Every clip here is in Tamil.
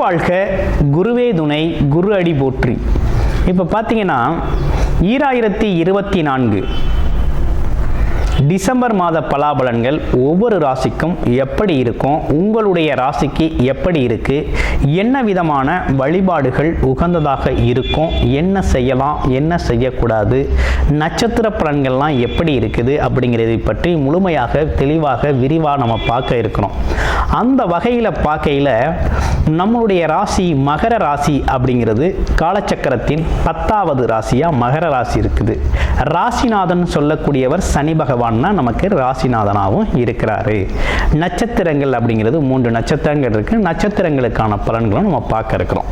வாழ்க, குருவே துணை, குரு அடி போற்றி. இப்போ பார்த்தீங்கன்னா 2024 டிசம்பர் மாத பலாபலன்கள் ஒவ்வொரு ராசிக்கும் எப்படி இருக்கும், உங்களுடைய ராசிக்கு எப்படி இருக்கு, என்ன விதமான வழிபாடுகள் உகந்ததாக இருக்கும், என்ன செய்யலாம் என்ன செய்யக்கூடாது, நட்சத்திர பலன்கள்லாம் எப்படி இருக்குது அப்படிங்கிறதை பற்றி முழுமையாக தெளிவாக விரிவாக நம்ம பார்க்க இருக்கிறோம். அந்த வகையில் பார்க்கையில் நம்மளுடைய ராசி மகர ராசி அப்படிங்கிறது காலச்சக்கரத்தின் 10வது ராசியாக மகர ராசி இருக்குது. ராசிநாதன் சொல்லக்கூடியவர் சனி பகவான் நமக்கு ராசிநாதனாகவும் இருக்கிறாரு. நட்சத்திரங்கள் அப்படிங்கிறது 3 நட்சத்திரங்கள் இருக்கு. நட்சத்திரங்களுக்கான பலன்களும் நம்ம பார்க்க இருக்கிறோம்.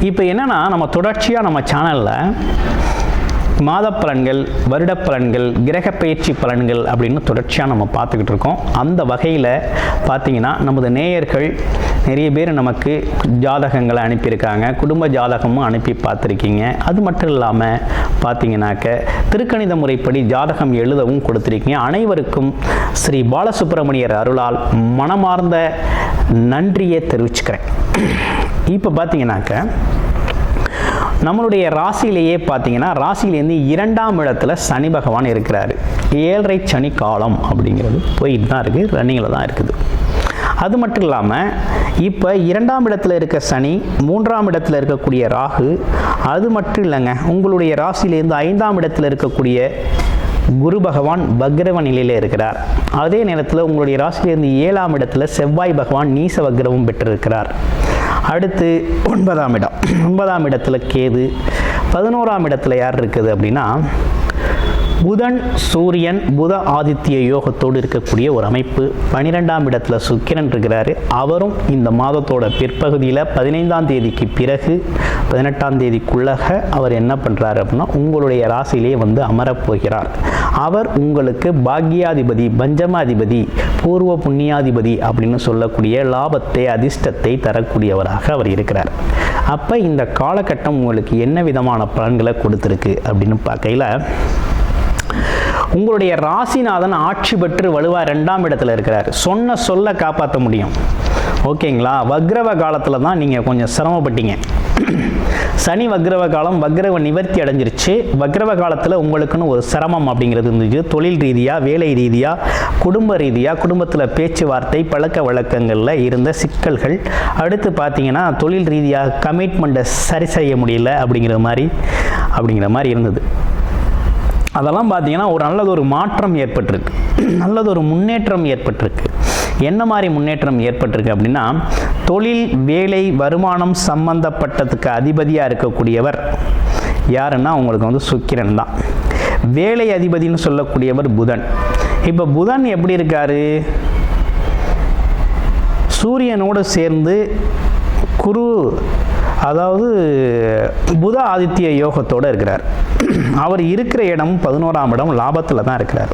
இப்போ என்னன்னா, நம்ம தொடர்ச்சியாக நம்ம சேனல்ல மாத பலன்கள், வருட பலன்கள், கிரக பயிற்சி பலன்கள் அப்படின்னு தொடர்ச்சியாக நம்ம பார்த்துக்கிட்டு இருக்கோம். அந்த வகையில் பார்த்தீங்கன்னா நமது நேயர்கள் நிறைய பேர் நமக்கு ஜாதகங்களை அனுப்பியிருக்காங்க, குடும்ப ஜாதகமும் அனுப்பி பார்த்துருக்கீங்க. அது மட்டும் இல்லாமல் பார்த்தீங்கன்னாக்க திருக்கணித முறைப்படி ஜாதகம் எழுதவும் கொடுத்துருக்கீங்க. அனைவருக்கும் ஸ்ரீ பாலசுப்ரமணியர் அருளால் மனமார்ந்த நன்றியை தெரிவிச்சுக்கிறேன். இப்போ பார்த்தீங்கன்னாக்க நம்மளுடைய ராசியிலேயே பார்த்தீங்கன்னா ராசியிலேருந்து 2ஆம் இடத்துல சனி பகவான் இருக்கிறாரு. 7.5 சனி காலம் அப்படிங்கிறது போயிட்டு தான் இருக்குது, ரன்னிங்கில் தான் இருக்குது. அது மட்டும் இல்லாமல் இப்போ 2ஆம் இடத்துல இருக்க சனி, 3ஆம் இடத்துல இருக்கக்கூடிய ராகு, அது மட்டும் இல்லைங்க, உங்களுடைய ராசியிலேருந்து 5ஆம் இடத்துல இருக்கக்கூடிய குரு பகவான் வக்ரவ நிலையில் இருக்கிறார். அதே நேரத்தில் உங்களுடைய ராசியிலிருந்து 7ஆம் இடத்துல செவ்வாய் பகவான் நீச வக்ரவம் பெற்றிருக்கிறார். அடுத்து 9ஆம் இடத்துல கேது, 11ஆம் இடத்துல யார் இருக்குது அப்படின்னா புதன் சூரியன் புத ஆதித்ய யோகத்தோடு இருக்கக்கூடிய ஒரு அமைப்பு. 12ஆம் இடத்துல சுக்கிரன் இருக்கிறாரு. அவரும் இந்த மாதத்தோட பிற்பகுதியில் 15ஆம் தேதிக்கு பிறகு 18ஆம் தேதிக்குள்ளக அவர் என்ன பண்ணுறாரு அப்படின்னா உங்களுடைய ராசியிலே வந்து அமரப்போகிறார். அவர் உங்களுக்கு பாக்யாதிபதி, பஞ்சமாதிபதி, பூர்வ புண்ணியாதிபதி அப்படின்னு சொல்லக்கூடிய லாபத்தை, அதிர்ஷ்டத்தை தரக்கூடியவராக அவர் இருக்கிறார். அப்போ இந்த காலகட்டம் உங்களுக்கு என்ன விதமான பலன்களை கொடுத்துருக்கு அப்படின்னு பார்க்கையில், உங்களுடைய ராசிநாதன் ஆட்சி பெற்று வலுவாக 2ஆம் இடத்துல இருக்கிறார். சொன்ன சொல்ல காப்பாற்ற முடியும். ஓகேங்களா? வக்ரவ காலத்தில் தான் நீங்கள் கொஞ்சம் சிரமப்பட்டீங்க. சனி வக்ரவ காலம், வக்ரவ நிவர்த்தி அடைஞ்சிருச்சு. வக்ரவ காலத்தில் உங்களுக்குன்னு ஒரு சிரமம் அப்படிங்கிறது இருந்துச்சு. தொழில் ரீதியாக, வேலை ரீதியாக, குடும்ப ரீதியாக, குடும்பத்தில் பேச்சுவார்த்தை, பழக்க வழக்கங்களில் இருந்த சிக்கல்கள், அடுத்து பார்த்தீங்கன்னா தொழில் ரீதியாக கமிட்மெண்ட்டை சரி செய்ய முடியல அப்படிங்கிற மாதிரி இருந்தது. அதெல்லாம் பார்த்தீங்கன்னா ஒரு நல்லதொரு மாற்றம் ஏற்பட்டிருக்கு, நல்லதொரு முன்னேற்றம் ஏற்பட்டிருக்கு. என்ன மாதிரி முன்னேற்றம் ஏற்பட்டிருக்கு அப்படின்னா, தொழில், வேலை, வருமானம் சம்பந்தப்பட்டதுக்கு அதிபதியாக இருக்கக்கூடியவர் யாருன்னா உங்களுக்கு வந்து சுக்கிரன் தான். வேலை அதிபதினு சொல்லக்கூடியவர் புதன். இப்போ புதன் எப்படி இருக்காரு? சூரியனோடு சேர்ந்து குரு, அதாவது புத ஆதித்ய யோகத்தோடு இருக்கிறார். அவர் இருக்கிற இடம் 11ஆம் இடம், லாபத்தில் தான் இருக்கிறார்.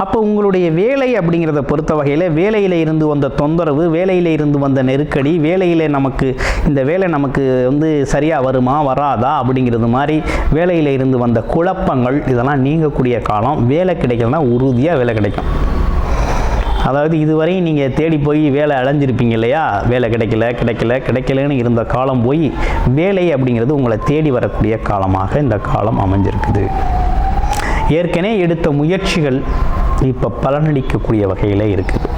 அப்போ உங்களுடைய வேலை அப்படிங்கிறத பொறுத்த வகையில் வேலையில் இருந்து வந்த தொந்தரவு, வேலையில் இருந்து வந்த நெருக்கடி, வேலையில் இந்த வேலை நமக்கு வந்து சரியாக வருமா வராதா அப்படிங்கிறது மாதிரி வேலையில் இருந்து வந்த குழப்பங்கள் இதெல்லாம் நீங்கக்கூடிய காலம். வேலை கிடைக்கலன்னா உறுதியாக வேலை கிடைக்கும். அதாவது இதுவரை நீங்கள் தேடி போய் வேலை அலைஞ்சிருப்பீங்க இல்லையா, வேலை கிடைக்கலன்னு இருந்த காலம் போய் வேலை அப்படிங்கிறது உங்களை தேடி வரக்கூடிய காலமாக இந்த காலம் அமைஞ்சிருக்குது. ஏற்கனவே எடுத்த முயற்சிகள் இப்போ பலனளிக்கக்கூடிய வகையில் இருக்குது.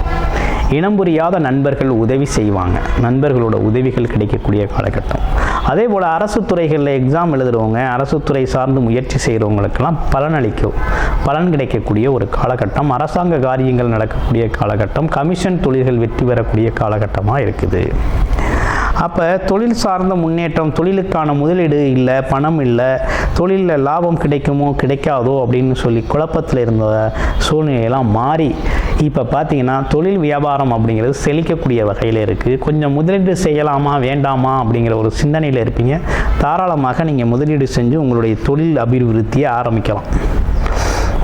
இனம் புரியாத நண்பர்கள் உதவி செய்வாங்க, நண்பர்களோட உதவிகள் கிடைக்கக்கூடிய காலகட்டம். அதே போல் அரசு துறைகளில் எக்ஸாம் எழுதுகிறவங்க, அரசு துறை சார்ந்து முயற்சி செய்கிறவங்களுக்கெல்லாம் பலன் கிடைக்கக்கூடிய ஒரு காலகட்டம். அரசாங்க காரியங்கள் நடக்கக்கூடிய காலகட்டம். கமிஷன் தொழில்கள் வெற்றி பெறக்கூடிய காலகட்டமாக இருக்குது. அப்போ தொழில் சார்ந்த முன்னேற்றம், தொழிலுக்கான முதலீடு இல்லை, பணம் இல்லை, தொழிலில் லாபம் கிடைக்குமோ கிடைக்காதோ அப்படின்னு சொல்லி குழப்பத்தில் இருந்த சூழ்நிலையெல்லாம் மாறி இப்போ பார்த்தீங்கன்னா தொழில் வியாபாரம் அப்படிங்கிறது செழிக்கக்கூடிய வகையில் இருக்குது. கொஞ்சம் முதலீடு செய்யலாமா வேண்டாமா அப்படிங்கிற ஒரு சிந்தனையில் இருப்பீங்க. தாராளமாக நீங்கள் முதலீடு செஞ்சு உங்களுடைய தொழில் அபிவிருத்தியை ஆரம்பிக்கலாம்.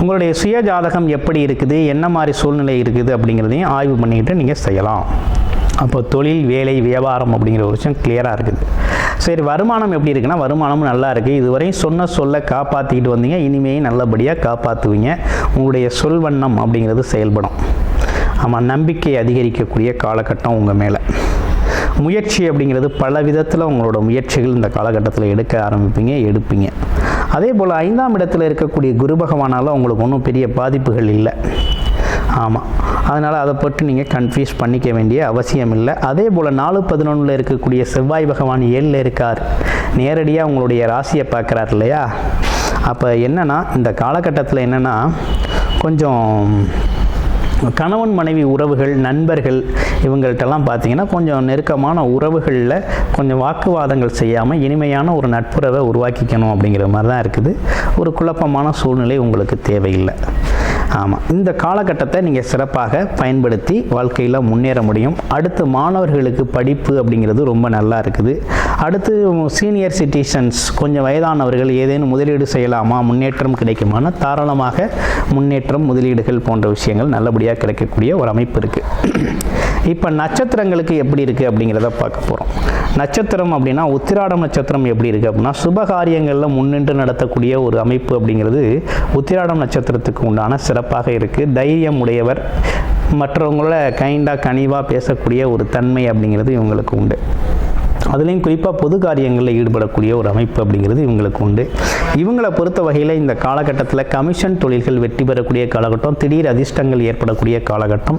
உங்களுடைய சுய ஜாதகம் எப்படி இருக்குது, என்ன மாதிரி சூழ்நிலை இருக்குது அப்படிங்கிறதையும் ஆய்வு பண்ணிக்கிட்டு நீங்கள் செய்யலாம். அப்போ தொழில், வேலை, வியாபாரம் அப்படிங்கிற ஒரு விஷயம் கிளியராக இருக்குது. சரி, வருமானம் எப்படி இருக்குன்னா வருமானமும் நல்லா இருக்குது. இதுவரையும் சொன்ன சொல்ல காப்பாற்றிக்கிட்டு வந்தீங்க, இனிமேல் நல்லபடியாக காப்பாற்றுவீங்க. உங்களுடைய சொல்வண்ணம் அப்படிங்கிறது செயல்படும். ஆமாம், நம்பிக்கை அதிகரிக்கக்கூடிய காலகட்டம் உங்கள் மேலே. முயற்சி அப்படிங்கிறது பல விதத்தில் உங்களோட முயற்சிகள் இந்த காலகட்டத்தில் எடுப்பீங்க. அதே போல் 5ஆம் இடத்தில் இருக்கக்கூடிய குரு பகவானால் உங்களுக்கு ஒன்றும் பெரிய பாதிப்புகள் இல்லை. ஆமாம், அதனால் அதை பற்றி நீங்கள் கன்ஃபியூஸ் பண்ணிக்க வேண்டிய அவசியம் இல்லை. அதே போல் 4-11 இருக்கக்கூடிய செவ்வாய் பகவான் 7ல் இருக்கார், நேரடியாக உங்களுடைய ராசியை பார்க்குறார் இல்லையா? அப்போ என்னென்னா இந்த காலகட்டத்தில் என்னென்னா கொஞ்சம் கணவன் மனைவி உறவுகள், நண்பர்கள் இவங்கள்ட்டெல்லாம் பார்த்தீங்கன்னா கொஞ்சம் நெருக்கமான உறவுகளில் கொஞ்சம் வாக்குவாதங்கள் செய்யாமல் இனிமையான ஒரு நட்புறவை உருவாக்கிக்கணும் அப்படிங்கிற மாதிரி தான் இருக்குது. ஒரு குழப்பமான சூழ்நிலை உங்களுக்கு தேவையில்லை. ஆமாம், இந்த காலகட்டத்தை நீங்கள் சிறப்பாக பயன்படுத்தி வாழ்க்கையில் முன்னேற முடியும். அடுத்து மாணவர்களுக்கு படிப்பு அப்படிங்கிறது ரொம்ப நல்லா இருக்குது. அடுத்து சீனியர் சிட்டிசன்ஸ், கொஞ்சம் வயதானவர்கள் ஏதேனும் முதலீடு செய்யலாமா, முன்னேற்றம் கிடைக்குமானா தாராளமாக முன்னேற்றம், முதலீடுகள் போன்ற விஷயங்கள் நல்லபடியாக கிடைக்கக்கூடிய ஒரு அமைப்பு இருக்குது. இப்போ நட்சத்திரங்களுக்கு எப்படி இருக்குது அப்படிங்கிறத பார்க்க போகிறோம். நட்சத்திரம் அப்படின்னா உத்திராடம் நட்சத்திரம் எப்படி இருக்குது அப்படின்னா சுபகாரியங்களில் முன்னின்று நடத்தக்கூடிய ஒரு அமைப்பு அப்படிங்கிறது உத்திராடம் நட்சத்திரத்துக்கு உண்டான சிறப்பாக இருக்குது. தைரியம் உடையவர், மற்றவங்களோட கனிவாக பேசக்கூடிய ஒரு தன்மை அப்படிங்கிறது இவங்களுக்கு உண்டு. அதுலேயும் குறிப்பாக பொது காரியங்களில் ஈடுபடக்கூடிய ஒரு அமைப்பு அப்படிங்கிறது இவங்களுக்கு உண்டு. இவங்களை பொறுத்த வகையில் இந்த காலகட்டத்தில் கமிஷன் தொழில்கள் வெற்றி பெறக்கூடிய காலகட்டம், திடீர் அதிர்ஷ்டங்கள் ஏற்படக்கூடிய காலகட்டம்.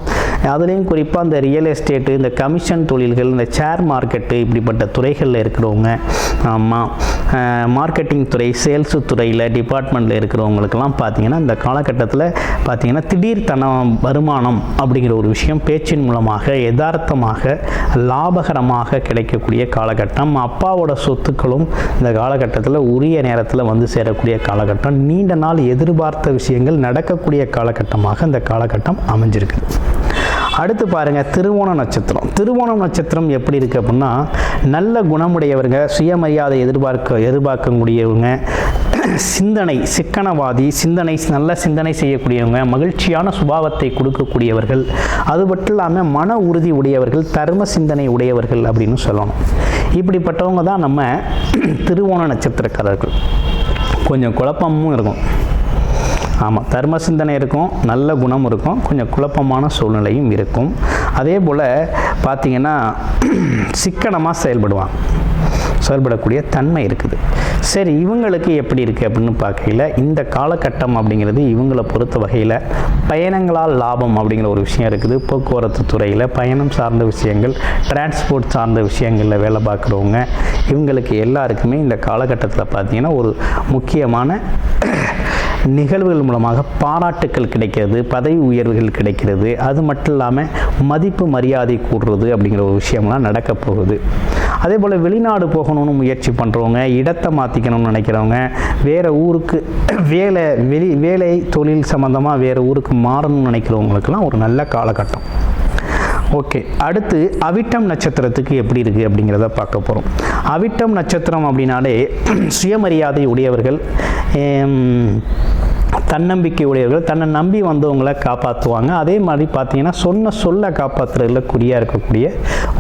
அதுலேயும் குறிப்பாக இந்த ரியல் எஸ்டேட்டு, இந்த கமிஷன் தொழில்கள், இந்த ஷேர் மார்க்கெட்டு இப்படிப்பட்ட துறைகளில் இருக்கிறவங்க, ஆமாம், மார்க்கெட்டிங் துறை, சேல்ஸு துறையில் டிபார்ட்மெண்ட்டில் இருக்கிறவங்களுக்கெல்லாம் பார்த்திங்கன்னா இந்த காலகட்டத்தில் பார்த்திங்கன்னா திடீர் வருமானம் அப்படிங்கிற ஒரு விஷயம் பேச்சின் மூலமாக யதார்த்தமாக லாபகரமாக கிடைக்கக்கூடிய காலகட்டம். அப்பாவோட சொத்துக்களும் இந்த காலகட்டத்தில் உரிய நேரத்தில் வந்து சேரக்கூடிய காலகட்டம். நீண்ட நாள் எதிர்பார்த்த விஷயங்கள் நடக்கக்கூடிய காலகட்டமாக இந்த காலகட்டம் அமைஞ்சிருக்குது. அடுத்து பாருங்கள் திருவோண நட்சத்திரம். திருவோணம் நட்சத்திரம் எப்படி இருக்குது அப்படின்னா நல்ல குணமுடையவங்க, சுயமரியாதை எதிர்பார்க்கக்கூடியவங்க, சிந்தனை சிக்கனவாதி, நல்ல சிந்தனை செய்யக்கூடியவங்க, மகிழ்ச்சியான சுபாவத்தை கொடுக்கக்கூடியவர்கள், அது மட்டும் இல்லாமல் மன உறுதி உடையவர்கள், தர்ம சிந்தனை உடையவர்கள் அப்படின்னு சொல்லணும். இப்படிப்பட்டவங்க தான் நம்ம திருவோண நட்சத்திரக்காரர்கள். கொஞ்சம் குழப்பமும் இருக்கும். ஆமாம், தர்ம சிந்தனை இருக்கும், நல்ல குணம் இருக்கும், கொஞ்சம் குழப்பமான சூழ்நிலையும் இருக்கும். அதே போல் பார்த்திங்கன்னா சிக்கனமாக செயல்படக்கூடிய தன்மை இருக்குது. சரி, இவங்களுக்கு எப்படி இருக்குது அப்படின்னு பார்க்கையில் இந்த காலகட்டம் அப்படிங்கிறது இவங்களை பொறுத்த வகையில் பயணங்களால் லாபம் அப்படிங்கிற ஒரு விஷயம் இருக்குது. போக்குவரத்து துறையில் பயணம் சார்ந்த விஷயங்கள், டிரான்ஸ்போர்ட் சார்ந்த விஷயங்களில் வேலை பார்க்குறவங்க இவங்களுக்கு எல்லாருக்குமே இந்த காலகட்டத்தில் பார்த்திங்கன்னா ஒரு முக்கியமான நிகழ்வுகள் மூலமாக பாராட்டுக்கள் கிடைக்கிறது, பதவி உயர்வுகள் கிடைக்கிறது. அது மட்டும் இல்லாமல் மதிப்பு மரியாதை கூடுறது அப்படிங்கிற ஒரு விஷயம்லாம் நடக்க போகுது. அதே போல் வெளிநாடு போகணும்னு முயற்சி பண்ணுறவங்க, இடத்தை மாற்றிக்கணும்னு நினைக்கிறவங்க, வேறு ஊருக்கு வேலை தொழில் சம்மந்தமாக வேறு ஊருக்கு மாறணும்னு நினைக்கிறவங்களுக்கெல்லாம் ஒரு நல்ல காலகட்டம். ஓகே, அடுத்து அவிட்டம் நட்சத்திரத்துக்கு எப்படி இருக்குது அப்படிங்கிறத பார்க்க போகிறோம். அவிட்டம் நட்சத்திரம் அப்படின்னாலே சுயமரியாதை உடையவர்கள், தன்னம்பிக்கை உடையவர்கள், தன்னை நம்பி வந்தவங்களை காப்பாற்றுவாங்க. அதே மாதிரி பார்த்தீங்கன்னா சொல்ல காப்பாற்றுறதுல குறியாக இருக்கக்கூடிய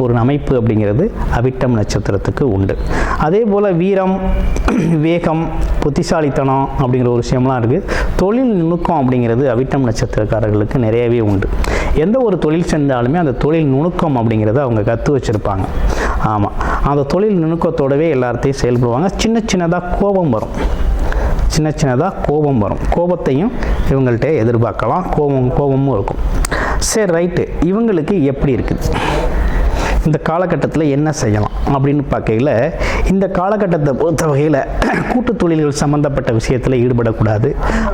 ஒரு அமைப்பு அப்படிங்கிறது அவிட்டம் நட்சத்திரத்துக்கு உண்டு. அதே போல் வீரம், வேகம், புத்திசாலித்தனம் அப்படிங்கிற ஒரு விஷயம்லாம் இருக்குது. தொழில் நுணுக்கம் அப்படிங்கிறது அவிட்டம் நட்சத்திரக்காரர்களுக்கு நிறையவே உண்டு. எந்த ஒரு தொழில் செஞ்சாலுமே அந்த தொழில் நுணுக்கம் அப்படிங்கிறத அவங்க கற்று வச்சுருப்பாங்க. ஆமாம், அந்த தொழில் நுணுக்கத்தோடவே எல்லாத்தையும் செயல்படுவாங்க. சின்னதாக கோபம் வரும். கோபத்தையும் இவங்கள்ட்ட எதிர்பார்க்கலாம். கோபமும் இருக்கும். சரி, ரைட்டு. இவங்களுக்கு எப்படி இருக்குது, இந்த காலகட்டத்தில் என்ன செய்யலாம் அப்படின்னு பார்க்கையில் இந்த காலகட்டத்தை பொறுத்த வகையில் கூட்டு தொழில்கள் சம்மந்தப்பட்ட விஷயத்தில் ஈடுபடக்கூடாது.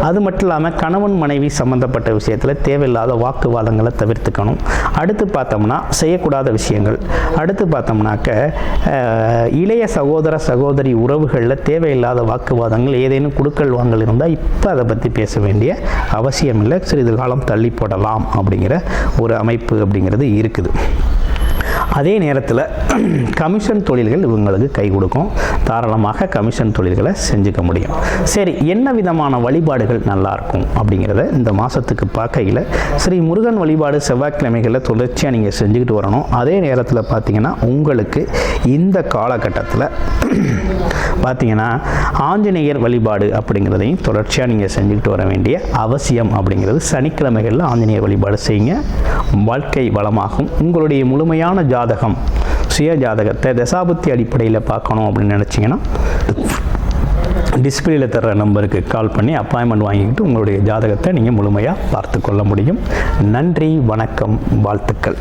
அது மட்டும் இல்லாமல் கணவன் மனைவி சம்மந்தப்பட்ட விஷயத்தில் தேவையில்லாத வாக்குவாதங்களை தவிர்த்துக்கணும். அடுத்து பார்த்தோம்னா செய்யக்கூடாத விஷயங்கள், அடுத்து பார்த்தோம்னாக்க இளைய சகோதரி உறவுகளில் தேவையில்லாத வாக்குவாதங்கள், ஏதேனும் குடுக்கல் வாங்கல் இருந்தால் இப்போ அதை பற்றி பேச வேண்டிய அவசியம் இல்லை. சிறிது காலம் தள்ளி போடலாம் அப்படிங்கிற ஒரு அமைப்பு அப்படிங்கிறது இருக்குது. அதே நேரத்தில் கமிஷன் தொழில்கள் இவங்களுக்கு கை கொடுக்கும். தாராளமாக கமிஷன் தொழில்களை செஞ்சுக்க முடியும். சரி, என்ன விதமான வழிபாடுகள் நல்லாயிருக்கும் அப்படிங்கிறத இந்த மாதத்துக்கு பார்க்கையில் ஸ்ரீ முருகன் வழிபாடு செவ்வாய்க்கிழமைகளில் தொடர்ச்சியாக நீங்கள் செஞ்சுக்கிட்டு வரணும். அதே நேரத்தில் பார்த்தீங்கன்னா உங்களுக்கு இந்த காலகட்டத்தில் பார்த்தீங்கன்னா ஆஞ்சநேயர் வழிபாடு அப்படிங்கிறதையும் தொடர்ச்சியாக நீங்கள் செஞ்சுக்கிட்டு வர வேண்டிய அவசியம் அப்படிங்கிறது. சனிக்கிழமைகளில் ஆஞ்சநேயர் வழிபாடு செய்யுங்க, வாழ்க்கை வளமாகும். உங்களுடைய முழுமையான ஜாதகம் சுய ஜாதகத்தை தசாபுத்தி அடிப்படையில் பார்க்கணும் அப்படின்னு நினச்சிங்கன்னா டிஸ்பிளேல தர்ற நம்பருக்கு கால் பண்ணி அப்பாயின்மெண்ட் வாங்கிக்கிட்டு உங்களுடைய ஜாதகத்தை நீங்கள் முழுமையாக பார்த்து கொள்ள முடியும். நன்றி, வணக்கம், வாழ்த்துக்கள்.